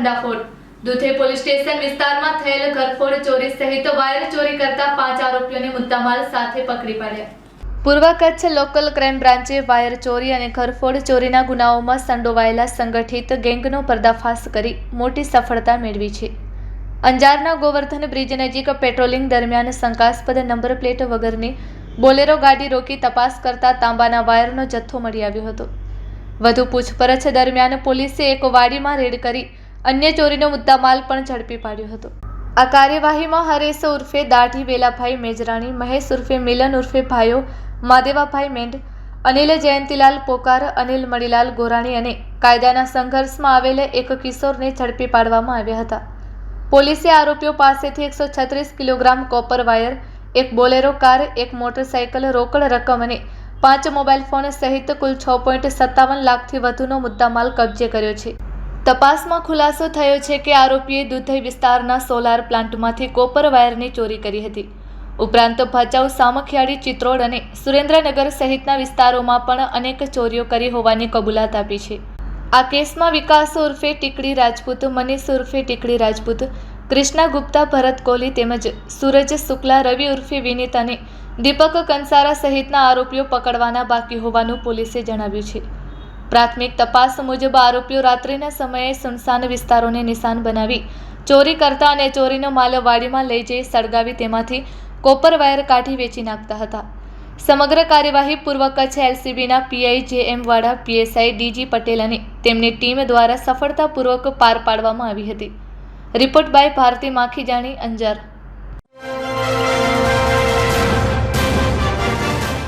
ભંડાફોડ। Dudhai police station વિસ્તારમાં થયેલ ઘરફોડ ચોરી સહિત વાયર ચોરી કરતા 5 આરોપીઓને મુદ્દામાલ સાથે પકડી પાડ્યા। પૂર્વ કચ્છ લોકલ ક્રાઇમ બ્રાન્ચે વાયર ચોરી અને ઘરફોડ ચોરીના ગુનાઓમાં સંડોવાયેલા સંગઠિત ગેંગનો પર્દાફાશ કરી મોટી સફળતા મેળવી છે। અંજારના ગોવર્ધન બ્રિજ નજીક પેટ્રોલિંગ દરમિયાન શંકાસ્પદ નંબર પ્લેટ વગરની બોલેરો ગાડી રોકી તપાસ કરતા તાંબાના વાયરનો જથ્થો મળી આવ્યો હતો। વધુ પૂછપરછ દરમિયાન પોલીસે એક વાડીમાં રેડ કરી અન્ય ચોરીનો મુદ્દામાલ પણ ઝડપી પાડ્યો હતો। આ કાર્યવાહીમાં હરેશ ઉર્ફે દાઢી વેલાભાઈ મેજરાણી, મહેશ ઉર્ફે મિલન ઉર્ફે ભાઈઓ માદેવાભાઈ મેંડ, અનિલ જયંતિલાલ પોકાર, અનિલ મણીલાલ ગોરાણી અને કાયદાના સંઘર્ષમાં આવેલ એક કિશોરને ઝડપી પાડવામાં આવ્યા હતા। પોલીસે આરોપીઓ પાસેથી 136 કિલોગ્રામ કોપર વાયર, એક બોલેરો કાર, એક મોટરસાઇકલ, રોકડ રકમ અને 5 મોબાઈલ ફોન સહિત કુલ 6.57 લાખથી વધુનો મુદ્દામાલ કબજે કર્યો છે। તપાસમાં ખુલાસો થયો છે કે આરોપીએ દુધઈ વિસ્તારના સોલાર પ્લાન્ટમાંથી કોપર વાયરની ચોરી કરી હતી। ઉપરાંત ભચાઉ, સામખિયાળી, ચિત્રોડ અને સુરેન્દ્રનગર સહિતના વિસ્તારોમાં પણ અનેક ચોરીઓ કરી હોવાની કબૂલાત આપી છે। આ કેસમાં વિકાસ ઉર્ફે ટીકડી રાજપૂત, મનીષ ઉર્ફે ટીકડી રાજપૂત, કૃષ્ણા ગુપ્તા, ભરત કોહલી તેમજ સૂરજ શુક્લા, રવિ ઉર્ફે વિનીત અને દીપક કંસારા સહિતના આરોપીઓ પકડવાના બાકી હોવાનું પોલીસે જણાવ્યું છે। પ્રાથમિક તપાસ મુજબ આરોપીઓ રાત્રિના સમયે સુનસાન વિસ્તારોને નિશાન બનાવી ચોરી કરતા અને ચોરીનો માલ વાડીમાં લઈ જઈ સળગાવી તેમાંથી કોપર વાયર કાઢી વેચી નાખતા હતા। સમગ્ર કાર્યવાહી પૂર્વ કચ્છ એલસીબીના PI JM Vada, PSI DG Patel અને તેમની ટીમ દ્વારા સફળતાપૂર્વક પાર પાડવામાં આવી હતી। Report by Bharti Makhijani, Anjar.